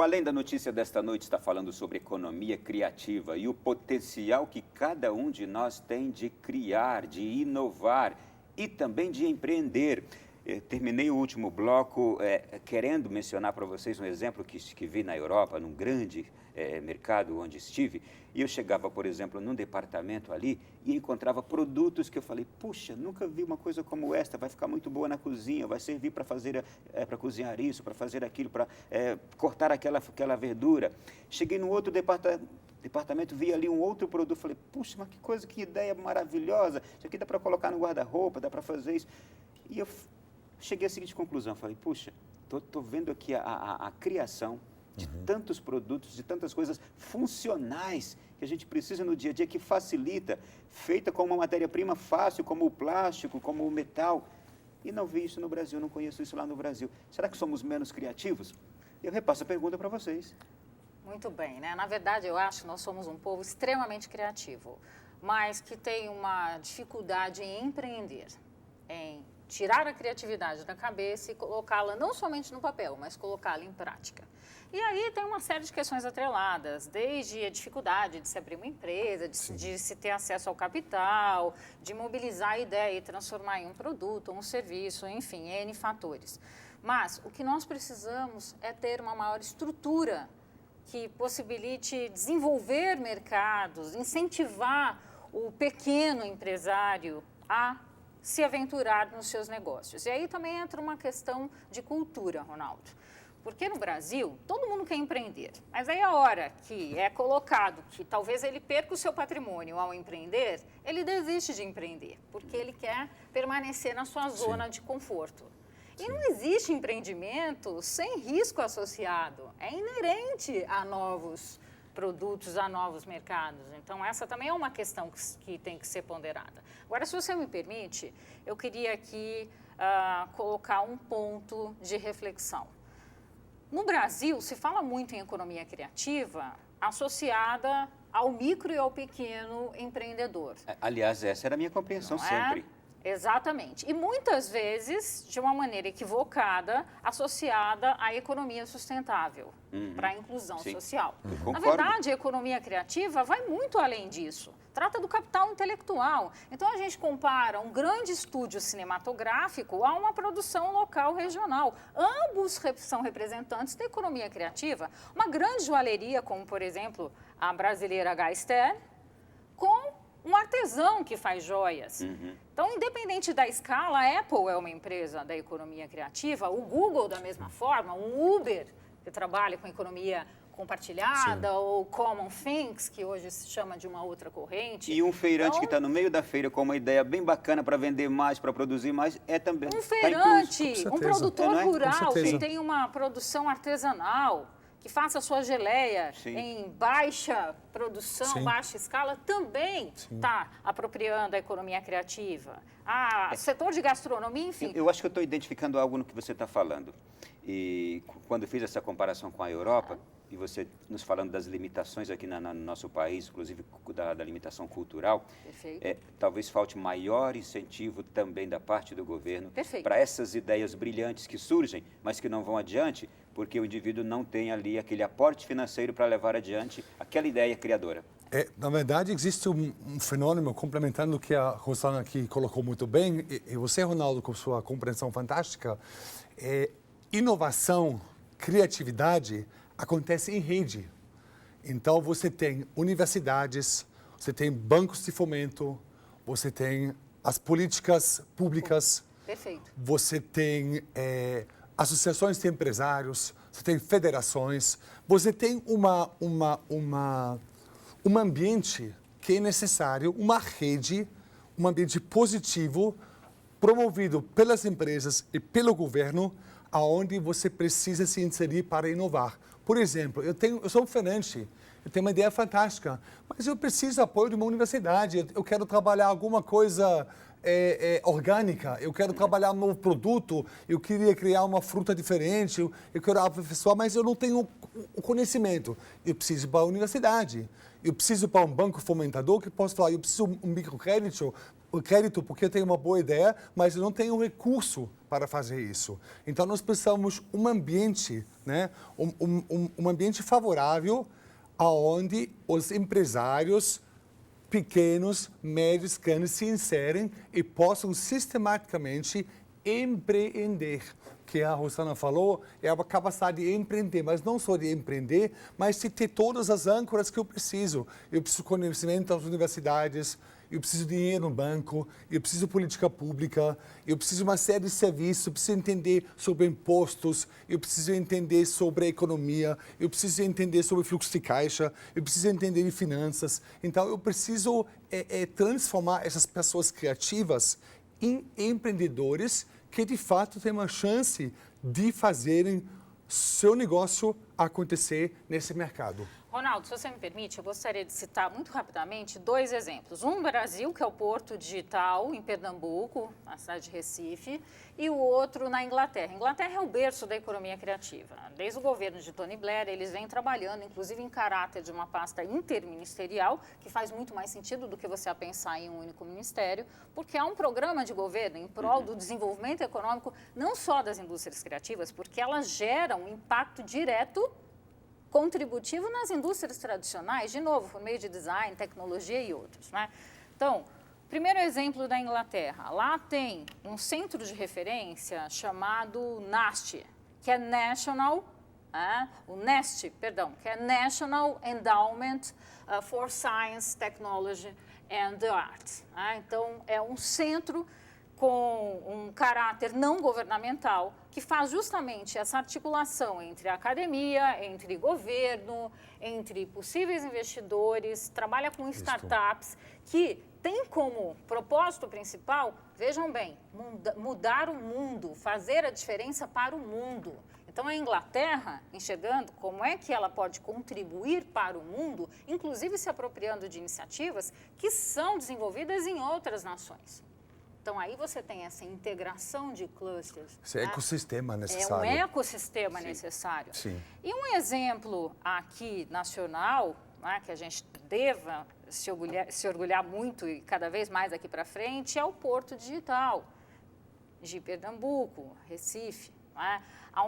O Além da Notícia desta noite está falando sobre economia criativa e o potencial que cada um de nós tem de criar, de inovar e também de empreender. Terminei o último bloco querendo mencionar para vocês um exemplo que vi na Europa, num grande mercado onde estive, e eu chegava, por exemplo, num departamento ali e encontrava produtos que eu falei, puxa, nunca vi uma coisa como esta, vai ficar muito boa na cozinha, vai servir para fazer, para cozinhar isso, para fazer aquilo, para cortar aquela verdura. Cheguei num outro departamento, vi ali um outro produto, falei, puxa, mas que coisa, que ideia maravilhosa, isso aqui dá para colocar no guarda-roupa, dá para fazer isso. E eu cheguei à seguinte conclusão, falei, puxa, estou vendo aqui a criação de tantos produtos, de tantas coisas funcionais que a gente precisa no dia a dia, que facilita, feita com uma matéria-prima fácil, como o plástico, como o metal. E não vi isso no Brasil, não conheço isso lá no Brasil. Será que somos menos criativos? Eu repasso a pergunta para vocês. Muito bem, né? Na verdade, eu acho que nós somos um povo extremamente criativo, mas que tem uma dificuldade em empreender, em tirar a criatividade da cabeça e colocá-la não somente no papel, mas colocá-la em prática. E aí tem uma série de questões atreladas, desde a dificuldade de se abrir uma empresa, de se ter acesso ao capital, de mobilizar a ideia e transformar em um produto, um serviço, enfim, N fatores. Mas o que nós precisamos é ter uma maior estrutura que possibilite desenvolver mercados, incentivar o pequeno empresário a se aventurar nos seus negócios. E aí também entra uma questão de cultura, Ronaldo. Porque no Brasil, todo mundo quer empreender, mas aí a hora que é colocado que talvez ele perca o seu patrimônio ao empreender, ele desiste de empreender, porque ele quer permanecer na sua zona de conforto. E não existe empreendimento sem risco associado, é inerente a novos produtos, a novos mercados. Então, essa também é uma questão que tem que ser ponderada. Agora, se você me permite, eu queria aqui colocar um ponto de reflexão. No Brasil, se fala muito em economia criativa associada ao micro e ao pequeno empreendedor. Aliás, essa era a minha compreensão sempre. Exatamente. E muitas vezes, de uma maneira equivocada, associada à economia sustentável, para a inclusão social. Na verdade, a economia criativa vai muito além disso. Trata do capital intelectual. Então, a gente compara um grande estúdio cinematográfico a uma produção local regional. Ambos são representantes da economia criativa. Uma grande joalheria, como, por exemplo, a brasileira Gaster, com um artesão que faz joias. Então, independente da escala, a Apple é uma empresa da economia criativa, o Google da mesma forma, um Uber, que trabalha com economia compartilhada, ou Common Things, que hoje se chama de uma outra corrente. E um feirante que está no meio da feira com uma ideia bem bacana para vender mais, para produzir mais, é também... Um feirante, um produtor rural que tem uma produção artesanal, que faça a sua geleia em baixa produção, baixa escala, também está apropriando a economia criativa. Setor de gastronomia, enfim. Eu acho que eu estou identificando algo no que você está falando. E quando fiz essa comparação com a Europa, e você nos falando das limitações aqui no nosso país, inclusive da limitação cultural, talvez falte maior incentivo também da parte do governo para essas ideias brilhantes que surgem, mas que não vão adiante, porque o indivíduo não tem ali aquele aporte financeiro para levar adiante aquela ideia criadora. Na verdade, existe um fenômeno, complementando o que a Rosana aqui colocou muito bem, e você, Ronaldo, com sua compreensão fantástica, inovação, criatividade acontece em rede. Então, você tem universidades, você tem bancos de fomento, você tem as políticas públicas, você tem associações de empresários, você tem federações, você tem um ambiente que é necessário, uma rede, um ambiente positivo, promovido pelas empresas e pelo governo, aonde você precisa se inserir para inovar. Por exemplo, eu sou um feirante, eu tenho uma ideia fantástica, mas eu preciso de apoio de uma universidade, eu quero trabalhar alguma coisa orgânica, eu quero trabalhar um novo produto, eu queria criar uma fruta diferente, eu quero aperfeiçoar, mas eu não tenho o conhecimento. Eu preciso ir para a universidade, eu preciso ir para um banco fomentador que possa falar, eu preciso de um microcrédito o crédito porque eu tenho uma boa ideia, mas eu não tenho recurso para fazer isso. Então, nós precisamos um ambiente, né? um ambiente favorável onde os empresários pequenos, médios, grandes se inserem e possam sistematicamente empreender. Que a Rosana falou, é a capacidade de empreender, mas não só de empreender, mas de ter todas as âncoras que eu preciso. Eu preciso conhecimento das universidades, eu preciso de dinheiro no banco, eu preciso de política pública, eu preciso de uma série de serviços, eu preciso entender sobre impostos, eu preciso entender sobre a economia, eu preciso entender sobre fluxo de caixa, eu preciso entender de finanças. Então, eu preciso transformar essas pessoas criativas em empreendedores que, de fato, têm uma chance de fazerem seu negócio acontecer nesse mercado. Ronaldo, se você me permite, eu gostaria de citar muito rapidamente 2 exemplos. Um no Brasil, que é o Porto Digital, em Pernambuco, na cidade de Recife, e o outro na Inglaterra. A Inglaterra é o berço da economia criativa. Desde o governo de Tony Blair, eles vêm trabalhando, inclusive em caráter de uma pasta interministerial, que faz muito mais sentido do que você pensar em um único ministério, porque há um programa de governo em prol do desenvolvimento econômico, não só das indústrias criativas, porque elas geram um impacto direto contributivo nas indústrias tradicionais, de novo, por meio de design, tecnologia e outros, né? Então, primeiro exemplo da Inglaterra. Lá tem um centro de referência chamado NAST, que é National, que é National Endowment for Science, Technology and the Arts. Então, é um centro com um caráter não governamental, que faz justamente essa articulação entre a academia, entre governo, entre possíveis investidores, trabalha com startups, que tem como propósito principal, vejam bem, mudar o mundo, fazer a diferença para o mundo. Então, a Inglaterra, enxergando como é que ela pode contribuir para o mundo, inclusive se apropriando de iniciativas que são desenvolvidas em outras nações. Então, aí você tem essa integração de clusters. Esse ecossistema necessário. É um ecossistema necessário. Sim. E um exemplo aqui nacional, que a gente deva se orgulhar muito e cada vez mais daqui para frente, é o Porto Digital de Pernambuco, Recife,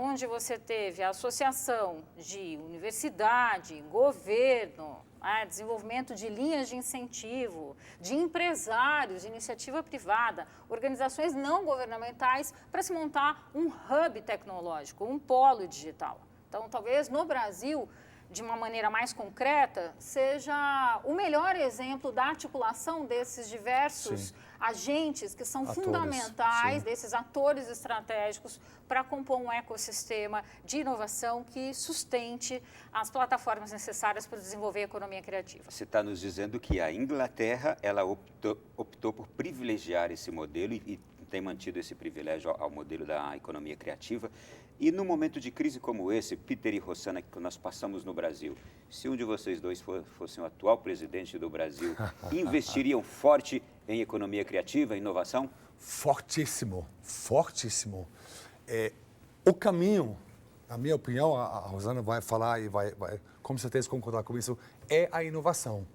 onde você teve a associação de universidade, governo, desenvolvimento de linhas de incentivo, de empresários, de iniciativa privada, organizações não governamentais, para se montar um hub tecnológico, um polo digital. Então, talvez no Brasil, de uma maneira mais concreta, seja o melhor exemplo da articulação desses diversos agentes que são fundamentais, desses atores estratégicos, para compor um ecossistema de inovação que sustente as plataformas necessárias para desenvolver a economia criativa. Você está nos dizendo que a Inglaterra ela optou por privilegiar esse modelo e tem mantido esse privilégio ao modelo da economia criativa. E num momento de crise como esse, Peter e Rosana, que nós passamos no Brasil, se um de vocês dois fosse o atual presidente do Brasil, investiriam forte em economia criativa, inovação? Fortíssimo, fortíssimo. O caminho, na minha opinião, a Rosana vai falar e vai com certeza concordar com isso, é a inovação.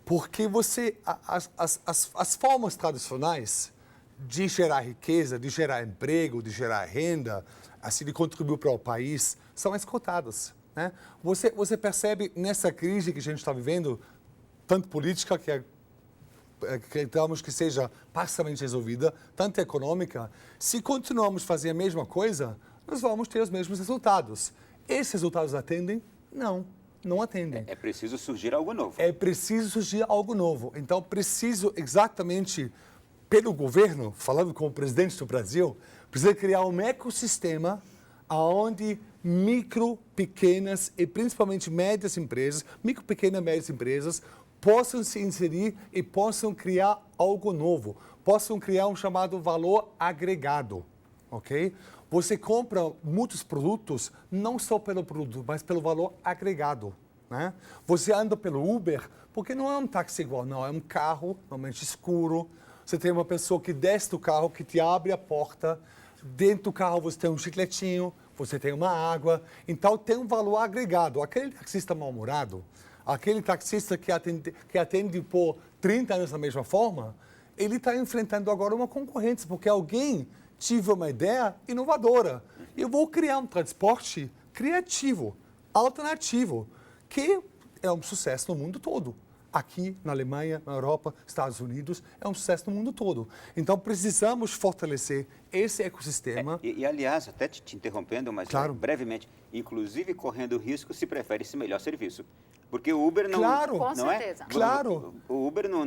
Porque as formas tradicionais de gerar riqueza, de gerar emprego, de gerar renda, assim, de contribuir para o país, são esgotadas, né? Você percebe nessa crise que a gente está vivendo, tanto política, que acreditamos que seja parcialmente resolvida, tanto econômica, se continuarmos a fazer a mesma coisa, nós vamos ter os mesmos resultados. Esses resultados atendem? Não atendem. É preciso surgir algo novo. É preciso surgir algo novo. Então, preciso exatamente, pelo governo, falando como presidente do Brasil, precisa criar um ecossistema onde micro, pequenas e principalmente médias empresas, micro, pequenas e médias empresas, possam se inserir e possam criar algo novo, possam criar um chamado valor agregado, ok? Você compra muitos produtos, não só pelo produto, mas pelo valor agregado, né? Você anda pelo Uber, porque não é um táxi igual, não, é um carro, normalmente escuro. Você tem uma pessoa que desce do carro, que te abre a porta, dentro do carro você tem um chicletinho, você tem uma água, então tem um valor agregado. Aquele taxista mal-humorado, aquele taxista que atende por 30 anos da mesma forma, ele está enfrentando agora uma concorrência, porque alguém tive uma ideia inovadora. Eu vou criar um transporte criativo, alternativo, que é um sucesso no mundo todo. Aqui na Alemanha, na Europa, Estados Unidos, é um sucesso no mundo todo. Então, precisamos fortalecer esse ecossistema. Aliás, até te interrompendo, mas claro. Brevemente, inclusive correndo risco, se prefere esse melhor serviço. Porque o Uber não, claro. Com não certeza. é? Claro. O Uber não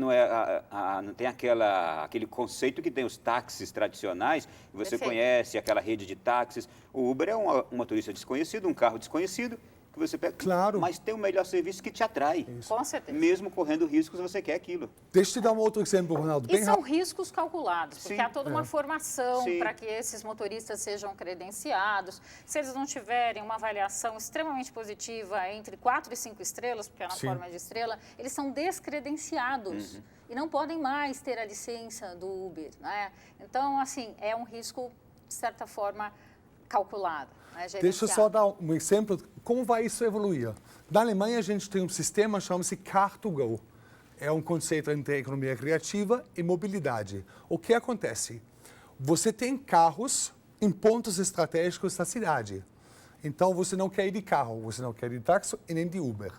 tem aquele conceito que tem os táxis tradicionais, que você Perfeito. conhece, aquela rede de táxis. O Uber é um motorista desconhecido, um carro desconhecido, que você pega, claro. mas tem o melhor serviço que te atrai. Isso. Com certeza. Mesmo correndo riscos, você quer aquilo. Deixa eu te dar um outro exemplo, Ronaldo. E são riscos calculados, porque Sim. há toda uma formação Sim. para que esses motoristas sejam credenciados. Se eles não tiverem uma avaliação extremamente positiva entre 4 e 5 estrelas, porque é na Sim. forma de estrela, eles são descredenciados e não podem mais ter a licença do Uber, né? Então, assim, é um risco, de certa forma, calculado. Né? Deixa eu só dar um exemplo de como vai isso evoluir. Na Alemanha, a gente tem um sistema que chama-se Car2Go. É um conceito entre economia criativa e mobilidade. O que acontece? Você tem carros em pontos estratégicos da cidade. Então, você não quer ir de carro, você não quer ir de táxi e nem de Uber.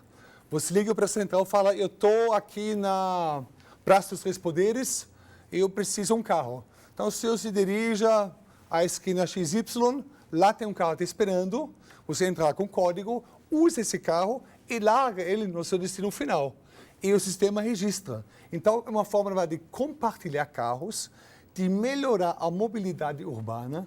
Você liga para a central e fala, eu estou aqui na Praça dos Três Poderes e eu preciso de um carro. Então, o senhor se dirija à esquina XY, lá tem um carro te esperando, você entra com código, usa esse carro e larga ele no seu destino final. E o sistema registra. Então, é uma forma de compartilhar carros, de melhorar a mobilidade urbana,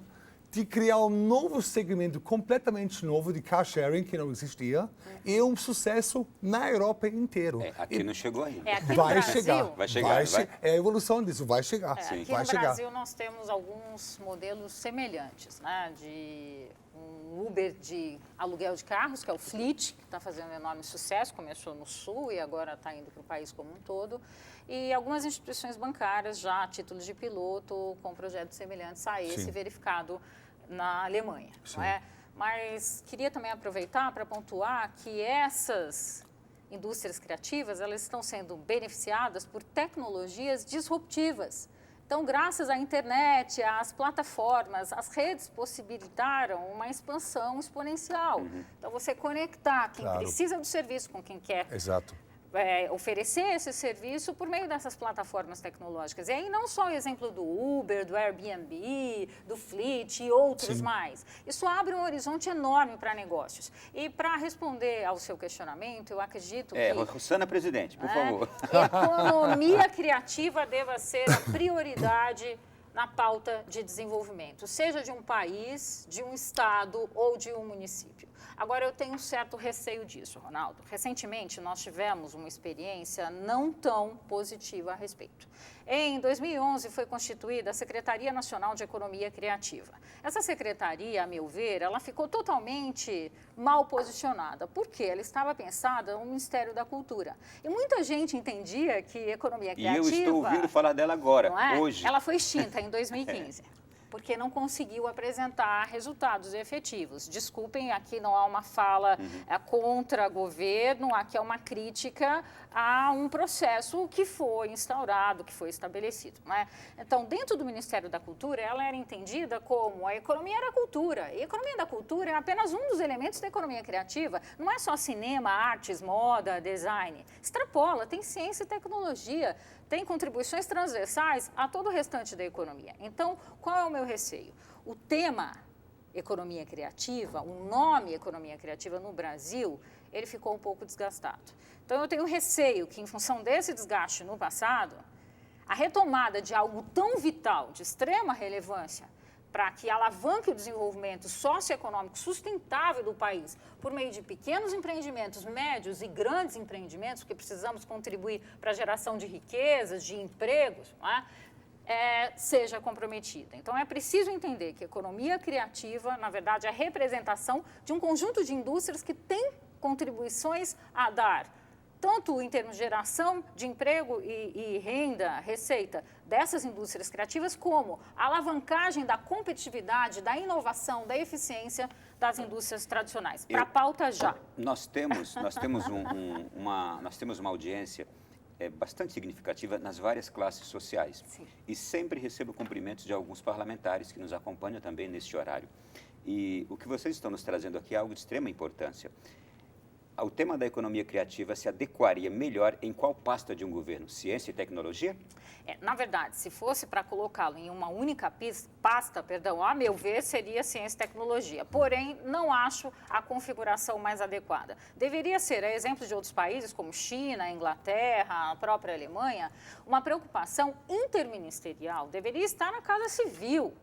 de criar um novo segmento completamente novo de car sharing que não existia, e é um sucesso na Europa inteira. Aqui não chegou ainda. Aqui no Vai Brasil, chegar. Vai chegar, vai. É a evolução disso, vai chegar. Aqui vai no chegar. Brasil nós temos alguns modelos semelhantes, né? De um Uber de aluguel de carros, que é o Fleet, que está fazendo um enorme sucesso, começou no Sul e agora está indo para o país como um todo. E algumas instituições bancárias já a título de piloto com projetos semelhantes a esse Sim. verificado na Alemanha. Não é? Mas queria também aproveitar para pontuar que essas indústrias criativas elas estão sendo beneficiadas por tecnologias disruptivas. Então, graças à internet, às plataformas, as redes possibilitaram uma expansão exponencial. Então, você conectar quem Claro. precisa do serviço com quem quer Exato. oferecer esse serviço por meio dessas plataformas tecnológicas. E aí não só o exemplo do Uber, do Airbnb, do Fleet e outros Sim. mais. Isso abre um horizonte enorme para negócios. E para responder ao seu questionamento, eu acredito que Rosana Presidente, por favor. economia criativa deva ser a prioridade na pauta de desenvolvimento, seja de um país, de um estado ou de um município. Agora, eu tenho um certo receio disso, Ronaldo. Recentemente, nós tivemos uma experiência não tão positiva a respeito. Em 2011, foi constituída a Secretaria Nacional de Economia Criativa. Essa secretaria, a meu ver, ela ficou totalmente mal posicionada. Por quê? Ela estava pensada no Ministério da Cultura. E muita gente entendia que economia E criativa... eu estou ouvindo falar dela agora, não é? hoje. Ela foi extinta em 2015. Porque não conseguiu apresentar resultados efetivos. Desculpem, aqui não há uma fala contra governo, aqui é uma crítica a um processo que foi instaurado, que foi estabelecido. Não é? Então, dentro do Ministério da Cultura, ela era entendida como a economia da cultura. E a economia da cultura é apenas um dos elementos da economia criativa. Não é só cinema, artes, moda, design. Extrapola, tem ciência e tecnologia, tem contribuições transversais a todo o restante da economia. Então, qual é o meu receio? O tema economia criativa, o nome economia criativa no Brasil, ele ficou um pouco desgastado. Então, eu tenho receio que, em função desse desgaste no passado, a retomada de algo tão vital, de extrema relevância, para que alavanque o desenvolvimento socioeconômico sustentável do país por meio de pequenos empreendimentos, médios e grandes empreendimentos, porque precisamos contribuir para a geração de riquezas, de empregos, não é? Seja comprometida. Então, é preciso entender que a economia criativa, na verdade, é a representação de um conjunto de indústrias que têm contribuições a dar, tanto em termos de geração de emprego e renda, receita dessas indústrias criativas, como a alavancagem da competitividade, da inovação, da eficiência das indústrias tradicionais. Para a pauta já. Nós temos uma audiência bastante significativa nas várias classes sociais. Sim. E sempre recebo cumprimentos de alguns parlamentares que nos acompanham também neste horário. E o que vocês estão nos trazendo aqui é algo de extrema importância. O tema da economia criativa se adequaria melhor em qual pasta de um governo? Ciência e tecnologia? Na verdade, se fosse para colocá-lo em uma única pasta, a meu ver, seria ciência e tecnologia. Porém, não acho a configuração mais adequada. Deveria ser, a exemplo de outros países, como China, Inglaterra, a própria Alemanha, uma preocupação interministerial deveria estar na Casa Civil.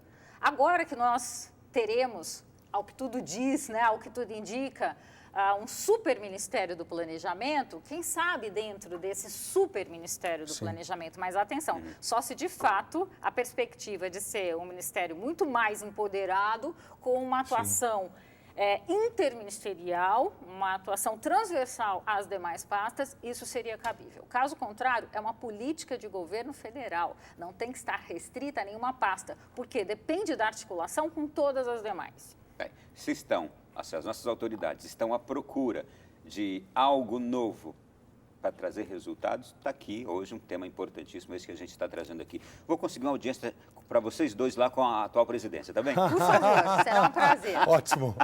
Agora que nós teremos, ao que tudo diz, né, ao que tudo indica, um super Ministério do Planejamento, quem sabe dentro desse super Ministério do Planejamento, mas atenção, só se de fato a perspectiva de ser um ministério muito mais empoderado, com uma atuação interministerial, uma atuação transversal às demais pastas, isso seria cabível. Caso contrário, é uma política de governo federal, não tem que estar restrita a nenhuma pasta, porque depende da articulação com todas as demais. Se as nossas autoridades estão à procura de algo novo para trazer resultados, está aqui hoje um tema importantíssimo, esse que a gente está trazendo aqui. Vou conseguir uma audiência para vocês dois lá com a atual presidência, tá bem? Por favor, será um prazer. Ótimo.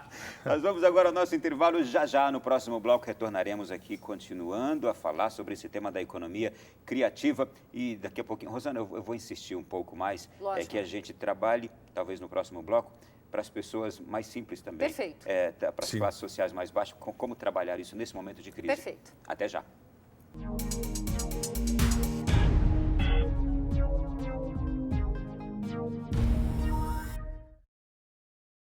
Nós vamos agora ao nosso intervalo, já no próximo bloco retornaremos aqui continuando a falar sobre esse tema da economia criativa e daqui a pouquinho, Rosana, eu vou insistir um pouco mais, que a gente trabalhe, talvez no próximo bloco, para as pessoas mais simples também. Perfeito. Para as classes sociais mais baixas, como trabalhar isso nesse momento de crise. Perfeito. Até já.